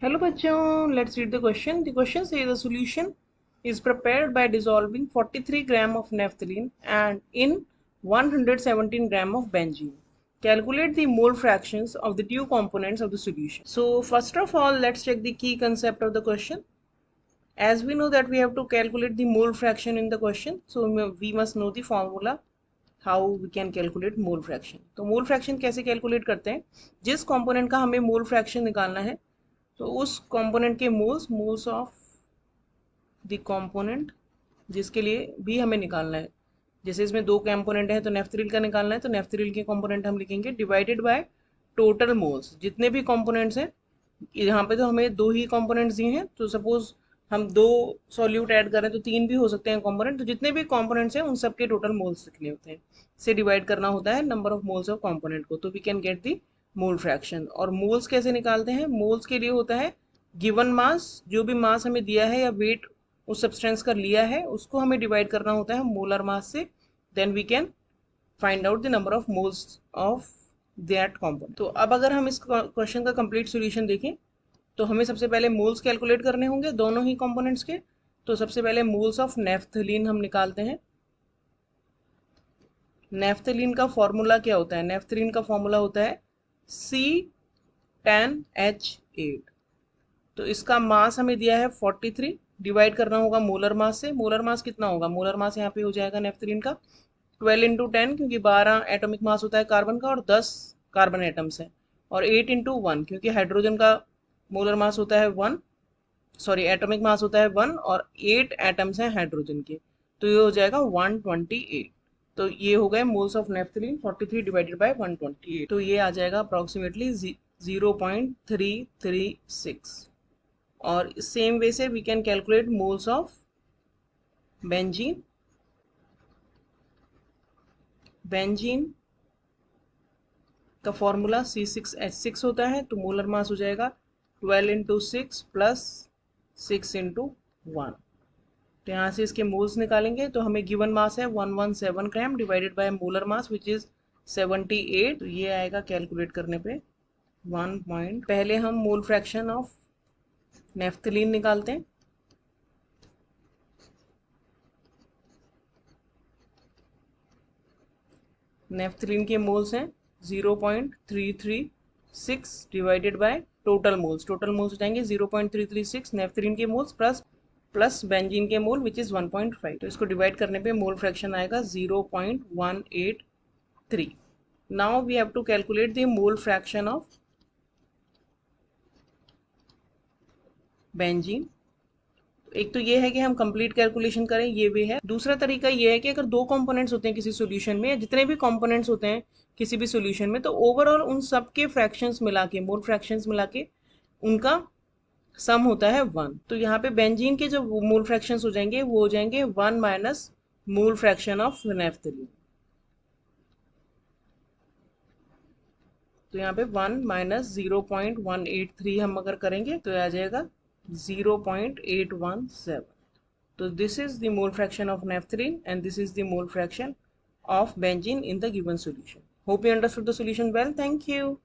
Hello बच्चों, let's read the question. The question says the solution is prepared by dissolving 43 gram of naphthalene and in 117 gram of benzene. Calculate the mole fractions of the two components of the solution. So first of all, let's check the key concept of the question. As we know that we have to calculate the mole fraction in the question, so we must know the formula how we can calculate mole fraction. तो mole fraction कैसे calculate करते हैं? जिस component का हमें mole fraction निकालना है तो उस कंपोनेंट के मोल्स ऑफ द कंपोनेंट जिसके लिए भी हमें निकालना है। जैसे इसमें दो कंपोनेंट है तो नेफ्थलीन का निकालना है तो नेफ्थलीन के कंपोनेंट हम लिखेंगे डिवाइडेड बाय टोटल मोल्स। जितने भी कंपोनेंट्स हैं यहाँ पे तो हमें दो ही कंपोनेंट्स दिए हैं, तो सपोज हम दो सॉल्यूट ऐड करें तो तीन भी हो सकते हैं कंपोनेंट, तो जितने भी कंपोनेंट्स हैं उन सब के टोटल मोल्स लिखने होते हैं। से डिवाइड करना होता है number of moles of component को, तो we can get the mole fraction. और मोल्स कैसे निकालते हैं? मोल्स के लिए होता है गिवन मास, जो भी मास हमें दिया है या वेट उस सब्सटेंस का लिया है उसको हमें डिवाइड करना होता है मोलर मास से, then we can find out the number of moles of that compound. तो अब अगर हम इस क्वेश्चन का कंप्लीट सॉल्यूशन देखें तो हमें सबसे पहले मोल्स कैलकुलेट करने होंगे दोनों ही कंपोनेंट्स के। तो सबसे पहले मोल्स ऑफ नेफ्थलीन हम निकालते हैं। नेफ्थलीन का फॉर्मूला क्या होता है? नेफ्थलीन का फॉर्मूला होता है C10H8। तो इसका मास हमें दिया है 43, डिवाइड करना होगा मोलर मास से। मोलर मास कितना होगा? मोलर मास यहाँ पे हो जाएगा नेफ्थलीन का 12 इंटू 10, क्योंकि 12 एटॉमिक मास होता है कार्बन का और 10 कार्बन एटम्स है, और 8 इंटू 1 क्योंकि हाइड्रोजन का मोलर मास होता है 1, सॉरी एटॉमिक मास होता है 1 और 8 एटम्स हैं हाइड्रोजन के, तो ये हो जाएगा 128। तो ये हो गए moles of naphthalene 43 divided by 128, तो ये आ जाएगा अप्रोक्सीमेटली 0.336। और सेम वे से we can calculate moles of benzene. Benzene का फॉर्मूला C6H6 होता है, तो मोलर मास हो जाएगा 12 इंटू 6 प्लस 6 इंटू 1। तो यहाँ से इसके मोल्स निकालेंगे तो हमें गिवन मास है 117 gram divided by molar mass which is 78, तो ये आएगा कैलकुलेट करने पे 1 पॉइंट। पहले हम मोल फ्रैक्शन ऑफ नेफ्थलीन निकालते हैं। नेफ्थलीन के मोल्स हैं 0.336 divided by total moles. Total moles हो जाएंगे 0.336 नेफ्थलीन के मोल्स प्लस बेंजीन के मोल विच इज 1.5। तो इसको डिवाइड करने पे मोल फ्रैक्शन आएगा 0.183। Now we have to calculate the mole fraction of benzene. एक तो ये है कि हम कंप्लीट कैलकुलेशन करें, ये वे है। दूसरा तरीका ये है कि अगर दो कंपोनेंट्स होते हैं किसी सॉल्यूशन में, या जितने भी कंपोनेंट्स होते हैं किसी भी सॉल्यूशन में, तो ओवरऑल उन सब के फ्रैक्शंस मिला के, मोल फ्रैक्शंस मिला के उनका सम होता है 1। तो यहाँ पे बेंजीन के जो मोल फ्रैक्शंस हो जाएंगे वो हो जाएंगे 1 minus mole fraction of naphthalene. तो यहाँ पे 1 माइनस 0.183 हम अगर करेंगे तो आ जाएगा 0.817। So this is the mole fraction of naphthalene and this is the mole fraction of benzene in the given solution. Hope you understood the solution well. Thank you.